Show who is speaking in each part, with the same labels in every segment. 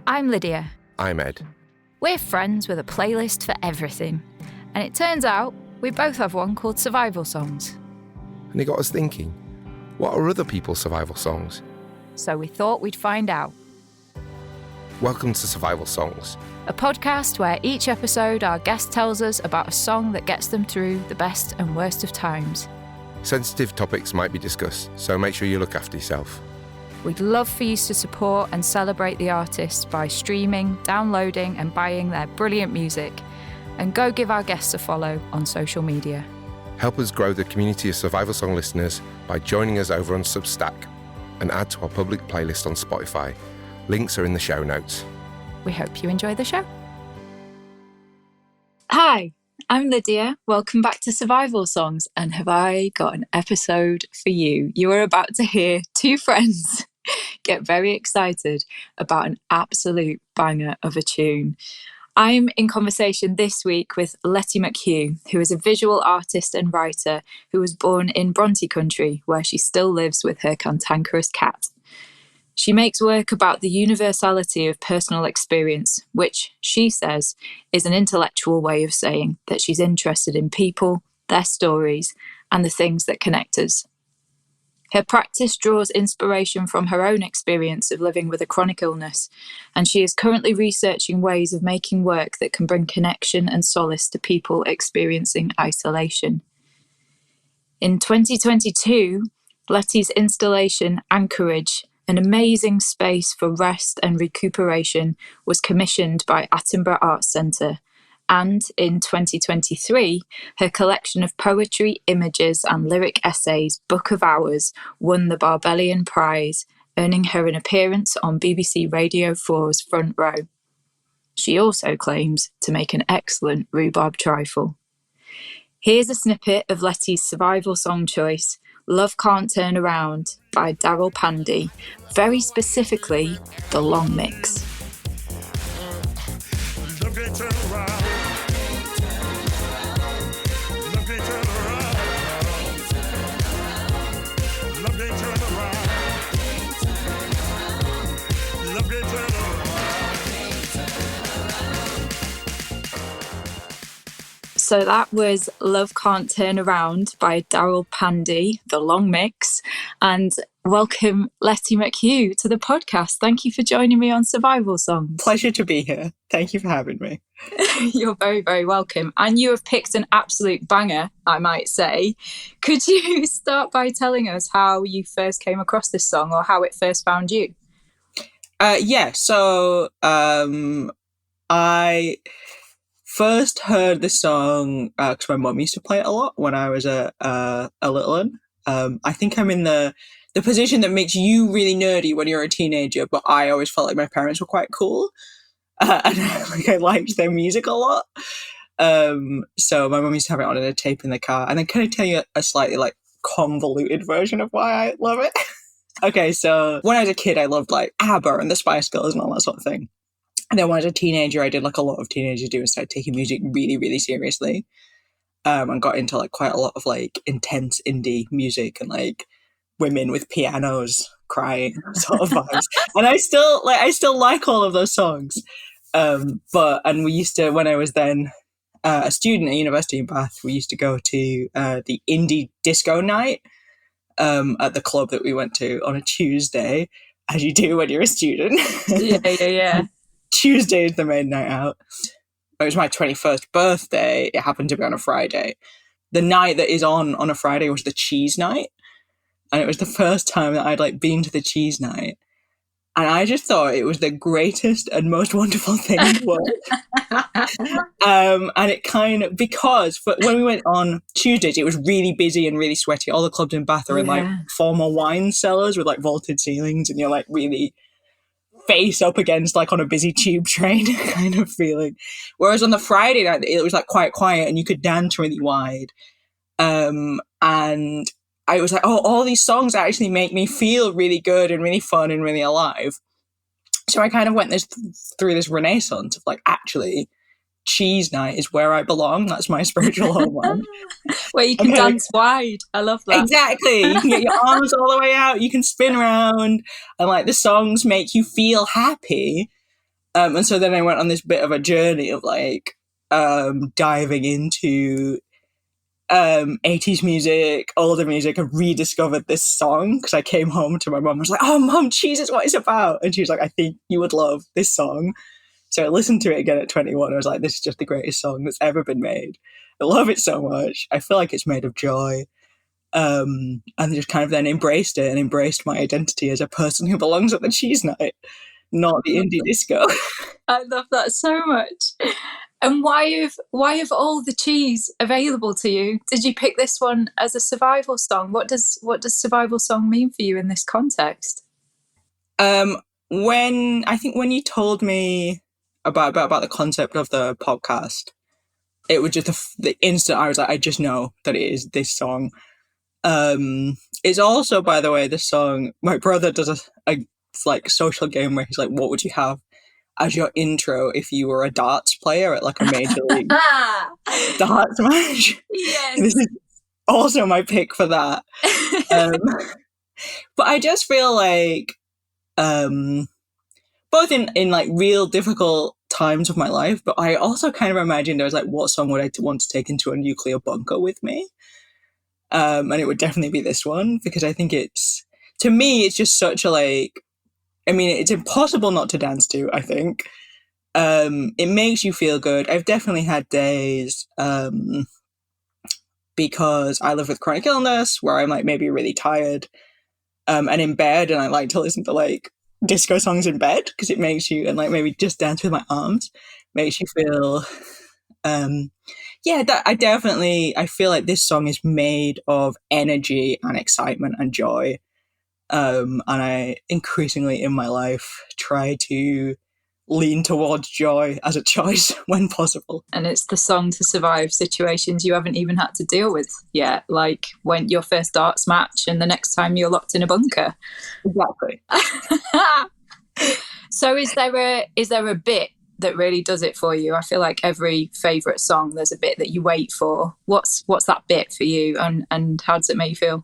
Speaker 1: I'm Lydia.
Speaker 2: I'm Ed.
Speaker 1: We're friends with a playlist for everything. And it turns out we both have one called Survival Songs.
Speaker 2: And it got us thinking, what are other people's survival songs?
Speaker 1: So we thought we'd find out.
Speaker 2: Welcome to Survival Songs,
Speaker 1: A podcast where each episode our guest tells us about a song that gets them through the best and worst of times.
Speaker 2: Sensitive topics might be discussed, so make sure you look after yourself.
Speaker 1: We'd love for you to support and celebrate the artists by streaming, downloading and buying their brilliant music. And go give our guests a follow on social media.
Speaker 2: Help us grow the community of survival song listeners by joining us over on Substack and add to our public playlist on Spotify. Links are in the show notes.
Speaker 1: We hope you enjoy the show. Hi, I'm Lydia. Welcome back to Survival Songs. And have I got an episode for you? You are about to hear two friends get very excited about an absolute banger of a tune. I'm in conversation this week with Letty McHugh, who is a visual artist and writer who was born in Brontë Country, where she still lives with her cantankerous cat. She makes work about the universality of personal experience, which, she says, is an intellectual way of saying that she's interested in people, their stories, and the things that connect us. Her practice draws inspiration from her own experience of living with a chronic illness, and she is currently researching ways of making work that can bring connection and solace to people experiencing isolation. In 2022, Letty's installation, Anchorage, an amazing space for rest and recuperation, was commissioned by Attenborough Arts Centre. And in 2023, her collection of poetry, images and lyric essays, Book of Hours, won the Barbellion Prize, earning her an appearance on BBC Radio 4's Front Row. She also claims to make an excellent rhubarb trifle. Here's a snippet of Letty's survival song choice, Love Can't Turn Around by Darryl Pandy, very specifically the long mix. So that was Love Can't Turn Around by Darryl Pandy, the long mix. And welcome Letty McHugh to the podcast. Thank you for joining me on Survival Songs.
Speaker 3: Pleasure to be here. Thank you for having me.
Speaker 1: You're very, very welcome. And you have picked an absolute banger, I might say. Could you start by telling us how you first came across this song or how it first found you?
Speaker 3: So I first heard the song because my mum used to play it a lot when I was a little one. I think I'm in the position that makes you really nerdy when you're a teenager, but I always felt like my parents were quite cool. And I liked their music a lot. So my mum used to have it on a tape in the car. And then can I tell you a slightly convoluted version of why I love it? Okay, so when I was a kid, I loved ABBA and the Spice Girls and all that sort of thing. And then when I was a teenager, I did a lot of teenagers do and started taking music really, really seriously. And got into quite a lot of intense indie music and women with pianos crying sort of vibes. And I still like all of those songs. And we used to, when I was then a student at university in Bath, we used to go to the indie disco night at the club that we went to on a Tuesday, as you do when you're a student.
Speaker 1: Yeah.
Speaker 3: Tuesday is the main night out. It was my 21st birthday. It happened to be on a Friday. The night that is on a Friday was the cheese night. And it was the first time that I'd been to the cheese night. And I just thought it was the greatest and most wonderful thing in the world. And it because when we went on Tuesdays, it was really busy and really sweaty. All the clubs in Bath are in former wine cellars with vaulted ceilings, and you're really face up against on a busy tube train kind of feeling. Whereas on the Friday night, it was quite quiet and you could dance really wide. And I was all these songs actually make me feel really good and really fun and really alive. So I kind of went through this renaissance of actually cheese night is where I belong. That's my spiritual homeland.
Speaker 1: Where you can dance wide. I love that.
Speaker 3: Exactly. You can get your arms all the way out. You can spin around and the songs make you feel happy. And so then I went on this bit of a journey of like diving into 80s music, older music, and rediscovered this song because I came home to my mum and was like, oh, Mum, Jesus, what is it about? And she was like, I think you would love this song. So I listened to it again at 21. I was like, this is just the greatest song that's ever been made. I love it so much. I feel like it's made of joy. And just kind of then embraced it and embraced my identity as a person who belongs at the cheese night, not the indie disco.
Speaker 1: I love that so much. And why have all the cheese available to you? Did you pick this one as a survival song? What does survival song mean for you in this context?
Speaker 3: When you told me about the concept of the podcast, it was just the instant I was like, I just know that it is this song. It's also, by the way, this song, my brother does a like social game where he's like, what would you have as your intro if you were a darts player at like a major league darts match?
Speaker 1: Yes.
Speaker 3: This is also my pick for that. But I just feel like both in like real difficult times of my life, but I also kind of imagined I was like, what song would I want to take into a nuclear bunker with me? And it would definitely be this one, because I think to me, it's just such a like, I mean, it's impossible not to dance to, I think. It makes you feel good. I've definitely had days, because I live with chronic illness where I'm like maybe really tired, and in bed, and I like to listen to like disco songs in bed because it makes you, and like maybe just dance with my arms makes you feel, I feel like this song is made of energy and excitement and joy. And I increasingly in my life try to lean towards joy as a choice when possible.
Speaker 1: And it's the song to survive situations you haven't even had to deal with yet, like when your first darts match and the next time you're locked in a bunker.
Speaker 3: Exactly.
Speaker 1: So is there a bit that really does it for you? I feel like every favourite song, there's a bit that you wait for. What's that bit for you, and how does it make you feel?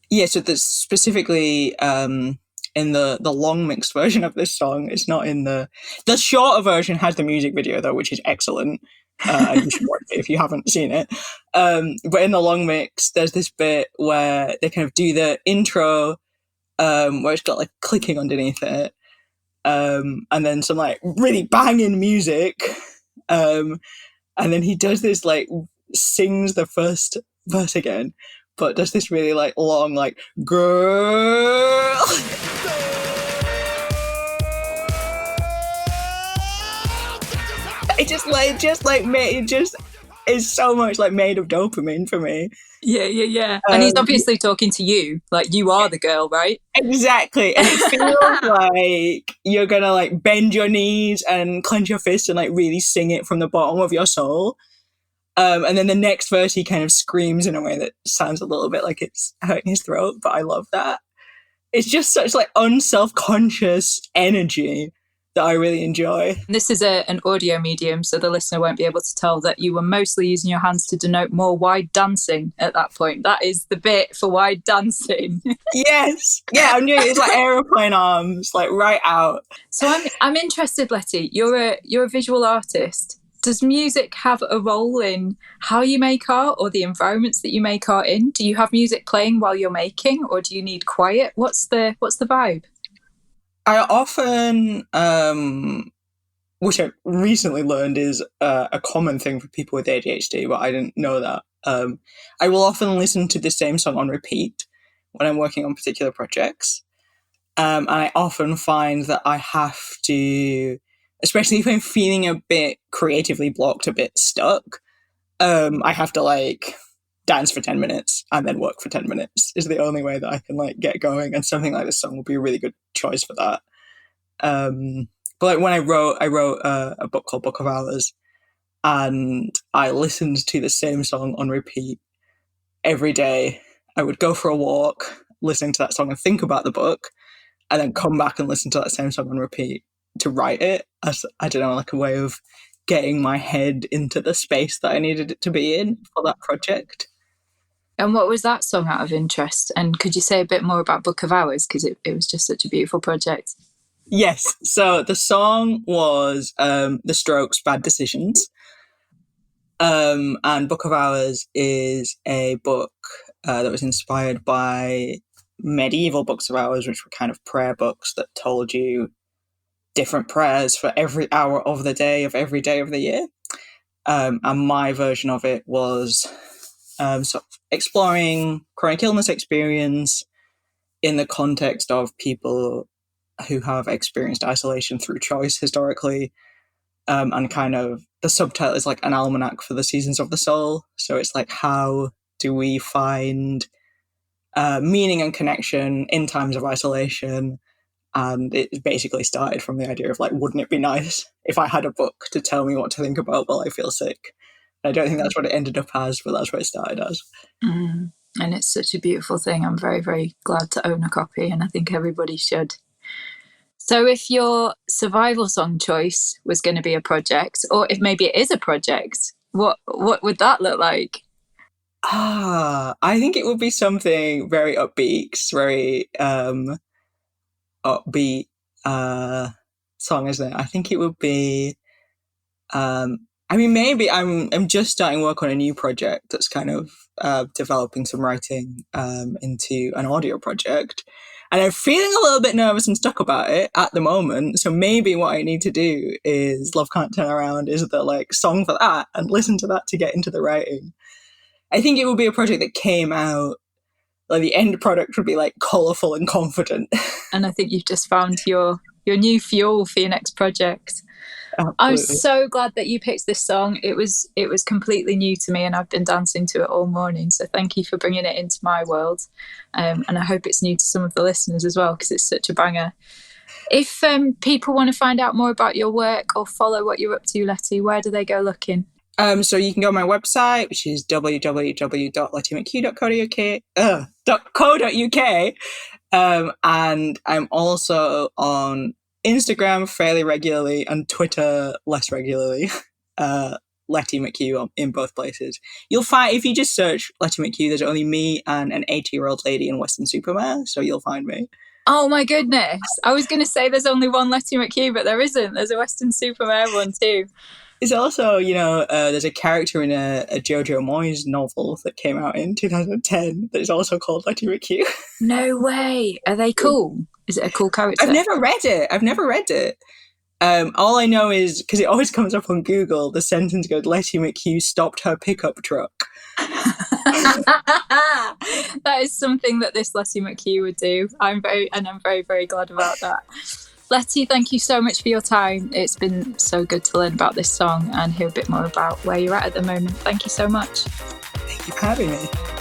Speaker 3: Yeah, so there's specifically in the long mixed version of this song, it's not in the shorter version has the music video though, which is excellent. And you should watch it if you haven't seen it. But in the long mix, there's this bit where they kind of do the intro, where it's got like clicking underneath it. And then some like really banging music. And then he does this like sings the first verse again, but does this really like long like girl. It just is so much like made of dopamine for me.
Speaker 1: Yeah. And he's obviously talking to you, like you are the girl, right?
Speaker 3: Exactly. And it feels like you're gonna like bend your knees and clench your fists and like really sing it from the bottom of your soul. And then the next verse he kind of screams in a way that sounds a little bit like it's hurting his throat, but I love that. It's just such like unself-conscious energy that I really enjoy.
Speaker 1: This is an audio medium, so the listener won't be able to tell that you were mostly using your hands to denote more wide dancing at that point. That is the bit for wide dancing.
Speaker 3: Yes. Yeah, I'm doing it's like aeroplane arms, like right out.
Speaker 1: So I'm interested, Letty. You're a visual artist. Does music have a role in how you make art or the environments that you make art in? Do you have music playing while you're making, or do you need quiet? What's the vibe?
Speaker 3: I often, which I recently learned is a common thing for people with ADHD, but I didn't know that. I will often listen to the same song on repeat when I'm working on particular projects. And I often find that I have to, especially if I'm feeling a bit creatively blocked, a bit stuck, I have to like dance for 10 minutes and then work for 10 minutes is the only way that I can like get going. And something like this song will be a really good choice for that. But like when I wrote a book called Book of Hours, and I listened to the same song on repeat every day. I would go for a walk, listening to that song and think about the book, and then come back and listen to that same song on repeat to write it as, I don't know, like a way of getting my head into the space that I needed it to be in for that project.
Speaker 1: And what was that song, out of interest? And could you say a bit more about Book of Hours? Because it was just such a beautiful project.
Speaker 3: Yes. So the song was The Strokes' Bad Decisions. And Book of Hours is a book that was inspired by medieval books of hours, which were kind of prayer books that told you different prayers for every hour of the day of every day of the year. And my version of it was sort of exploring chronic illness experience in the context of people who have experienced isolation through choice historically. And kind of the subtitle is like an almanac for the seasons of the soul. So it's like, how do we find meaning and connection in times of isolation? And it basically started from the idea of like, wouldn't it be nice if I had a book to tell me what to think about while I feel sick? I don't think that's what it ended up as, but that's what it started as.
Speaker 1: And it's such a beautiful thing. I'm very, very glad to own a copy, and I think everybody should. So if your survival song choice was going to be a project, or if maybe it is a project, what would that look like?
Speaker 3: I think it would be something very upbeat, very upbeat song, isn't it? I think it would be maybe I'm just starting work on a new project that's kind of developing some writing into an audio project. And I'm feeling a little bit nervous and stuck about it at the moment. So maybe what I need to do is Love Can't Turn Around is the like song for that and listen to that to get into the writing. I think it would be a project that came out, like the end product would be like colourful and confident.
Speaker 1: And I think you've just found your new fuel for your next project.
Speaker 3: Absolutely.
Speaker 1: I'm so glad that you picked this song. It was completely new to me, and I've been dancing to it all morning. So thank you for bringing it into my world. And I hope it's new to some of the listeners as well, because it's such a banger. If people want to find out more about your work or follow what you're up to, Letty, where do they go looking?
Speaker 3: So you can go on my website, which is www.lettymchugh.co.uk. And I'm also on Instagram fairly regularly and Twitter less regularly. Letty McHugh in both places. You'll find, if you just search Letty McHugh, there's only me and an 80-year-old lady in Weston-super-Mare, so you'll find me.
Speaker 1: Oh my goodness. I was going to say there's only one Letty McHugh, but there isn't. There's a Weston-super-Mare one too.
Speaker 3: It's also, there's a character in a Jojo Moyes novel that came out in 2010 that is also called Letty McHugh.
Speaker 1: No way. Are they cool? Is it a cool character?
Speaker 3: I've never read it. All I know is, because it always comes up on Google, the sentence goes, Letty McHugh stopped her pickup truck.
Speaker 1: That is something that this Letty McHugh would do. I'm very, very glad about that. Letty, thank you so much for your time. It's been so good to learn about this song and hear a bit more about where you're at the moment. Thank you so much.
Speaker 3: Thank you for having me.